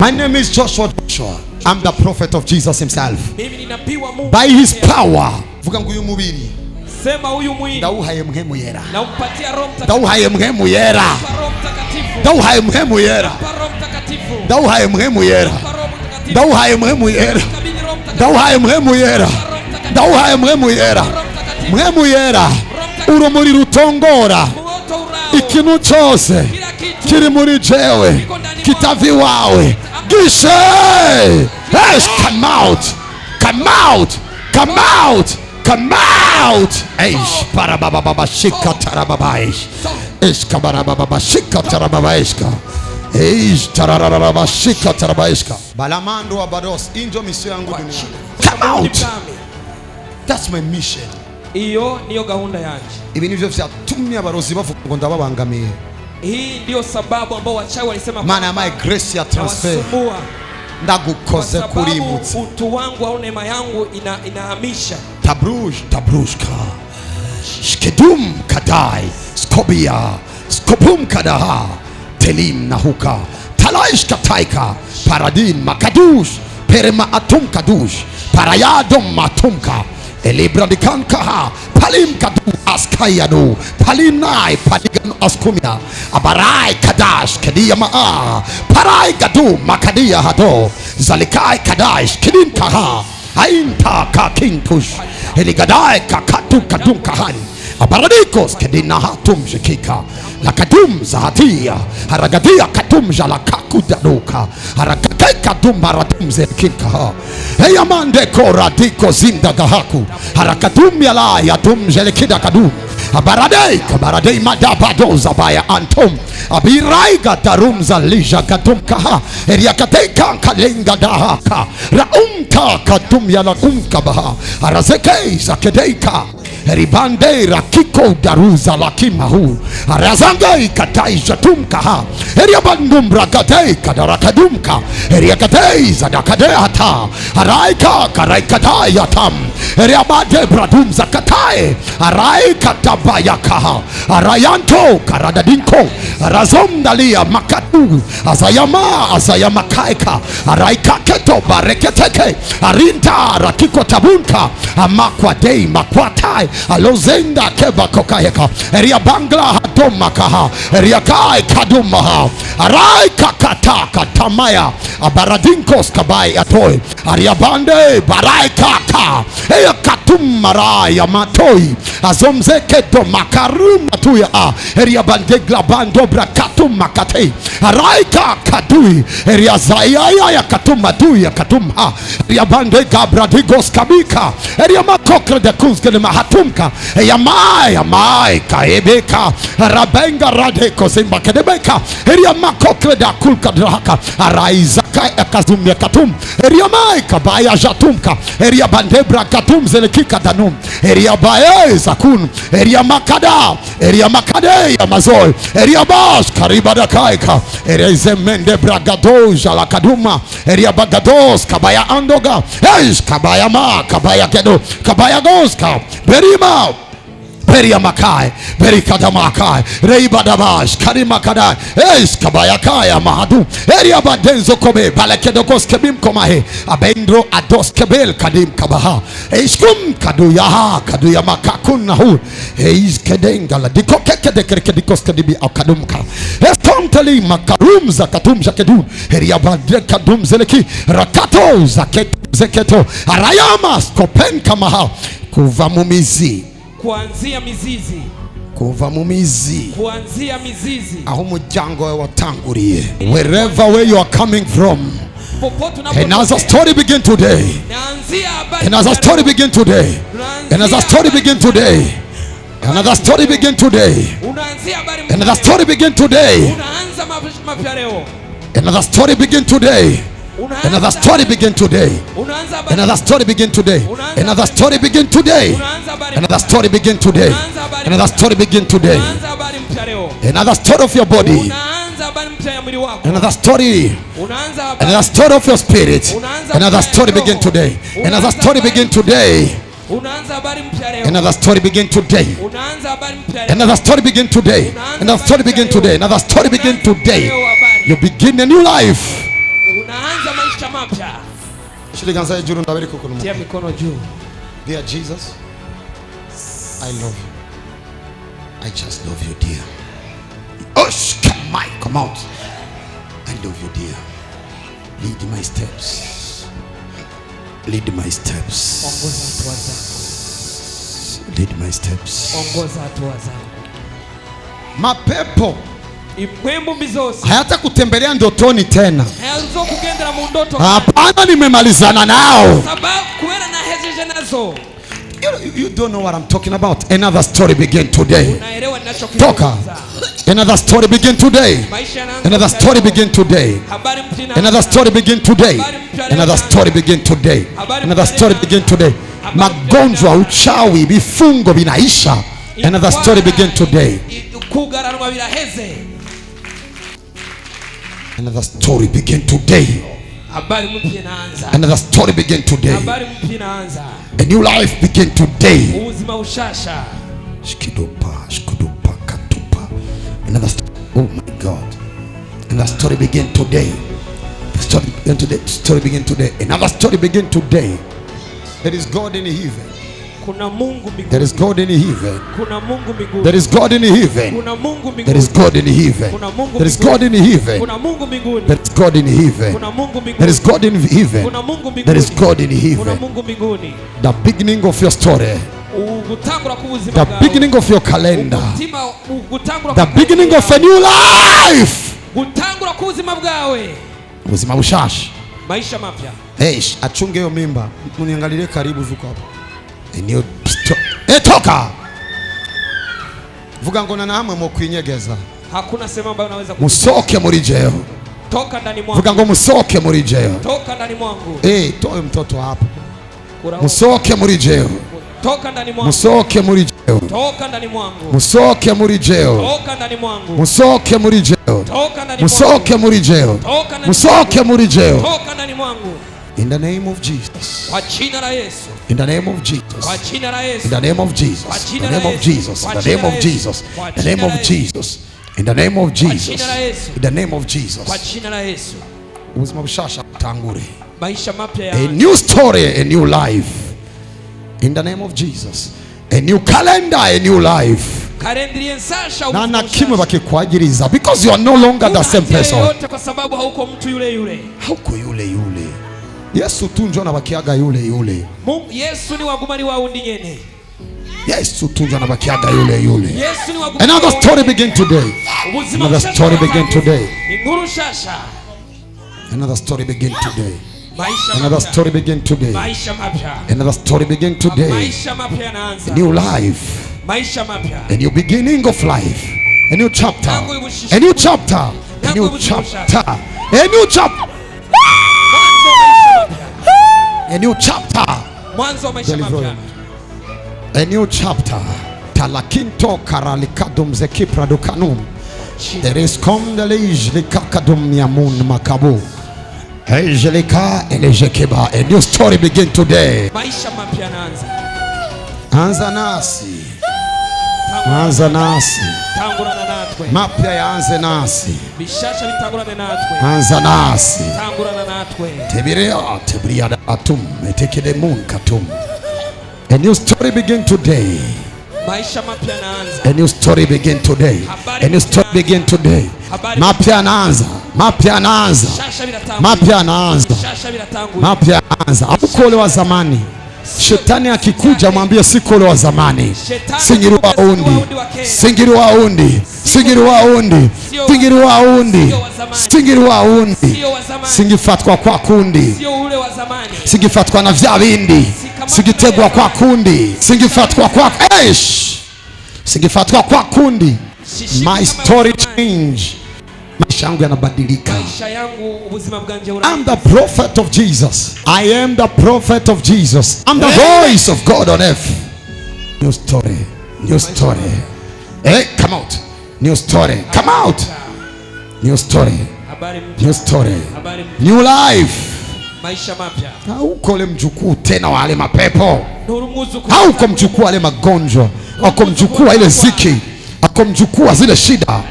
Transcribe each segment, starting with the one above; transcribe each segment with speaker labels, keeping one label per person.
Speaker 1: My name is Joshua. I'm the prophet of Jesus himself. By his power, ndawuhaye mhemu yera, ndawuhaye mhemu yera, ndawuhaye mhemu yera, ndawuhaye mhemu yera, ndawuhaye mhemu yera, ndawuhaye mhemu yera, ndawuhaye mhemu yera, mhemu yera, urumuri rutongora ikintu cyose kiri muri jewe kitavi wawe gishe. Yes, come out, come out, come out, come out. Eish parababa shika tarababaish, iska barababa shika tarababaiska, eish tarararaba shika tarabaishka. Balamando abados injo misio yangu duniani. Come out. That's my mission.
Speaker 2: Iyo niyo gahunda yanje.
Speaker 1: Ibi nivyo vyatumye abarozi bavuga ndababangamiye.
Speaker 2: Hii ndio sababu ambao wachawi walisema
Speaker 1: maana my grace ya transfer ndagukoze kuri mutsi.
Speaker 2: Utu wangu au neema yangu inahamisha.
Speaker 1: Tabrushka shkedum kadai skobia skobum kadaha telim nahuka talaish kataika paradin makadush perema atum kadush parayadom matumka elibrandikan kaha palim kadu askayadu palinai paligan askumia abarai kadash kedia maa parai gadu makadia hado zalikai kadash kedin kaha ainta kakintush eligadai kakatu kadum kahani abaradikos kedina hatum shikika lakadum zahatia haragadia katum jalakaku daduka haragakai kadum baratum zekinka heyamande koradiko zinda gahaku harakadum yala yatum jelekida kadum abaradei madabado zabaya antum abiraiga darumza lija kadum kaha eriakateka kalenga dahaka raumka kadum yala baha arazekei zakedeika eribande rakiko daruza lakimahu arazangai katai jatumka eriabandum ragatei kadarakadumka eriakatei zadakadeata araika karaikatai yatam eriabade bradum zakatai araika tabayaka arayanto karadadinko arazomdalia makatu azayama kaika araika keto bareketeke arinta rakiko tabunka amakwa dei makwatai alozenda keba kokayeka eria bangla hadoma kaha eria kai kadumaha arai kakata katamaya abaradinkos kabai atoy aria bande barai kaka eya katum maraya matoi azomzeke do makarum atuya eria bande glabando brakatum makatei arai kakadui eria zayaya ya katum atuya katum ha eria bande gabradigos kabika eria makokre de kunskele mahatumka yamai kaebeka rabenga radeko zimba kedebeka eria makokre da kulka draka araizaka akazumya katum eria mai kabaya jatumka eria bandebra katum zelekika danum eria bae zakun eria makade ya mazol eria bash karibada kaika eria zemende bragado jala kaduma eria bagados kabaya andoga eish kabaya ma kabaya kedo kabaya goska berima Beria makai, berikada makai, reibadabash, karima kadai, es kabayakaya mahadu, eria badenzo kobe, balakedokos kebim komahe, abendro ados kebel kadim kabaha, eskum kaduyaha, kaduyamakakun nahu, eis kedengala, dikokeke de kerkedikos kedibi akadumka, estomtali makarum zakatum jakedun, eria badekadum zeleki, rakato zaketo, arayamas kopen kamaha, kuvamumizi.
Speaker 2: Kuanzia mizizi,
Speaker 1: kuanzia mizizi aho mujyango watanguriye wherever where you are coming from. And as a story begin today, and as a story begin today, and as a story begin today, another story begin today, another story begin today, another story begin today, another story begin today, another story begin today, another story begin today, another story begin today, another story begin today, another story of your body, another story of your spirit, another story begin today, another story begin today, another story begin today, another story begin today, another story begin today, another story begin today. You begin a new life.
Speaker 2: Maisha mapya.
Speaker 1: Shiliganza juru ndabiri kukunumu.
Speaker 2: Tia mikono juu.
Speaker 1: Dear Jesus, I love you. I just love you, dear. Come out. I love you, dear. Lead my steps. Lead my steps.
Speaker 2: Ongoza hatua zangu.
Speaker 1: Lead my steps.
Speaker 2: Ongoza hatua zangu.
Speaker 1: Mapepo
Speaker 2: impwembu bizosi
Speaker 1: hayata kutembelea ndotoni tena.
Speaker 2: Hayazo kugendera mu ndoto.
Speaker 1: Hapana, nimemalizana nao.
Speaker 2: Sababu kuera na hejeje nazo.
Speaker 1: You don't know what I'm talking about. Another story begin today.
Speaker 2: Unaelewa ninachokizungumza.
Speaker 1: Toka. Another story begin today. Another story begin today. Another story begin today. Another story begin today. Another story begin today. Magonjwa, uchawi, vifungo vinaisha. Another story begin today. Another story begin today. Another story begin today. A new life begin today. Another story. Oh my God. Another story begin today. The story begin today. The story begin today. Another story begin today. There is God in heaven. There is God in heaven. There is God in heaven. There is God in heaven. There is God in heaven. There is God in heaven. There is God in heaven. There is God in heaven. The beginning of your story. The beginning of your calendar. The beginning of a new life. Uzima bushashi.
Speaker 2: Maisha mapya.
Speaker 1: Achunge hiyo mimba. Uniangalie karibu vuko hapo. Toka. Vuga ngona na hamwe mu kwinyegeza.
Speaker 2: Hakuna sema ambayo unaweza
Speaker 1: musoke muri jeo.
Speaker 2: Toka ndani mwangu.
Speaker 1: Vuga ngo musoke muri jeo.
Speaker 2: Toka ndani mwangu.
Speaker 1: Toe mtoto hapo. Musoke muri jeo.
Speaker 2: Toka ndani mwangu.
Speaker 1: Musoke muri jeo.
Speaker 2: Toka ndani mwangu.
Speaker 1: Musoke muri jeo.
Speaker 2: Toka ndani mwangu.
Speaker 1: Musoke muri jeo.
Speaker 2: Toka ndani mwangu.
Speaker 1: Musoke muri jeo. Musoke muri jeo.
Speaker 2: Toka ndani mwangu.
Speaker 1: In the name of Jesus.
Speaker 2: Kwa jina la Yesu.
Speaker 1: In the name of Jesus.
Speaker 2: Kwa jina la Yesu.
Speaker 1: In the name of Jesus. In the name of Jesus. In the name of Jesus. In the name of Jesus. In the name of Jesus. In the name of Jesus.
Speaker 2: Kwa jina la Yesu.
Speaker 1: Uzima bushasha tangure.
Speaker 2: Maisha mapya ya.
Speaker 1: A new story, a new life. In the name of Jesus. A new calendar, a new life. Na na kimwe bakikwagiriza because you are no longer the same person.
Speaker 2: Kwa sababu hauko mtu yule yule.
Speaker 1: Hauko yule yule. Yesu tu njoo na bakiaga yule yule.
Speaker 2: Yesu ni wagumani wa undi nyene.
Speaker 1: Yesu tu njoo na bakiaga yule yule.
Speaker 2: Yesu ni wagumani.
Speaker 1: Another story begin today. Another story begin today.
Speaker 2: Nguru shasha.
Speaker 1: Another story begin today.
Speaker 2: Maisha
Speaker 1: another story begin today.
Speaker 2: Maisha mapya.
Speaker 1: Another story begin today.
Speaker 2: Maisha mapya yanaanza.
Speaker 1: A new life.
Speaker 2: Maisha mapya.
Speaker 1: A new beginning of life. A new chapter. A new chapter. A new chapter. A new chapter. A new chapter.
Speaker 2: Mwanzo maisha mapya.
Speaker 1: A new chapter. Talakinto karalikadum zekipra dukanum. There is come the lej likakadum yamun makabu. Ejelika elejekeba. A new story begin today.
Speaker 2: Maisha mapya yanaanza.
Speaker 1: Anza nasi. Anza nasi.
Speaker 2: Tangurana natwe.
Speaker 1: Mapya yaanze nasi.
Speaker 2: Bishasha bitangurana natwe.
Speaker 1: Anza nasi.
Speaker 2: Tangurana natwe.
Speaker 1: Tebiria atum etekede mun katum. A new story begin today.
Speaker 2: Maisha mapya yanaanza.
Speaker 1: A new story begin today. A new story begin today. Mapya yanaanza. Mapya yanaanza. Mapya yanaanza. Mapya yanaanza. Hakule wa zamani. Shetani akikuja mwambie siko ule wa zamani. Singiriwa undi. Singiriwa undi. Singiriwa undi. Singiriwa undi. Singiriwa undi. Singifatwa kwa kundi. Singifatwa na vya vindi. Singitegwa kwa kundi. Singifatwa kwa Singifatwa kwa kundi. My story change. Maisha yangu yanabadilika. I'm the prophet of Jesus. I am the prophet of Jesus. I'm the voice of God on earth. New story. New story. Hey, come out. New story. Come out. New story. New story. New life. Hauko le mjukuu tena wale mapepo. Hauko mjukuu wale magonjwa. Hauko mjukuu ile ziki. Hauko mjukuu zile shida.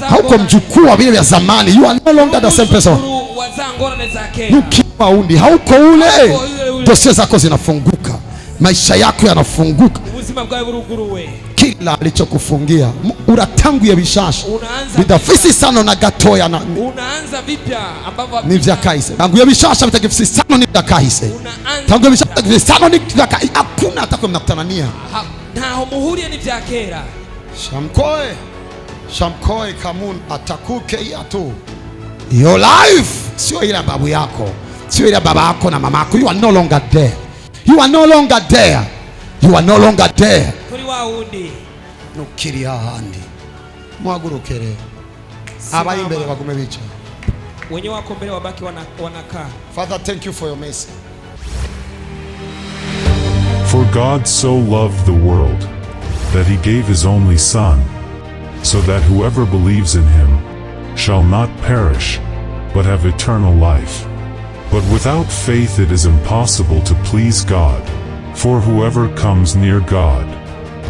Speaker 1: Hauko mjukuu vile vya zamani. You are no longer the same person.
Speaker 2: wa za ngorane za kera.
Speaker 1: Ukiwa undi hauko ule, dosia zako zinafunguka, maisha yako yanafunguka,
Speaker 2: ubuzima bwawe buruguruwe.
Speaker 1: kila alichokufungia uratanguye bishasha bidafisi sano na gatoya na
Speaker 2: unaanza vipya ambavyo
Speaker 1: ni vya kahise tangu ya bishasha bitakifisi sano ni vya kahise tangu ya bishasha bitakifisi sano ni vya kahise. Hakuna atakwe mnakutanania
Speaker 2: ntaho muhuriye ni vya kera.
Speaker 1: Shamkoe kamun atakuke yatu. Your life sio ile babu yako, sio ile baba yako na mama yako. You are no longer there. You are no longer there. You are no longer there.
Speaker 2: Kuri wa undi
Speaker 1: nukiri hahandi mwagurukere abaye imbere bagume bica
Speaker 2: wenye wako mbele wabaki wanakaa.
Speaker 1: Father, thank you for your mercy.
Speaker 3: For God so loved the world that he gave his only Son, so that whoever believes in him shall not perish, but have eternal life. But without faith it is impossible to please God, for whoever comes near God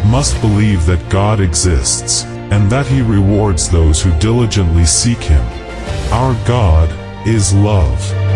Speaker 3: must believe that God exists, and that he rewards those who diligently seek him. Our God is love.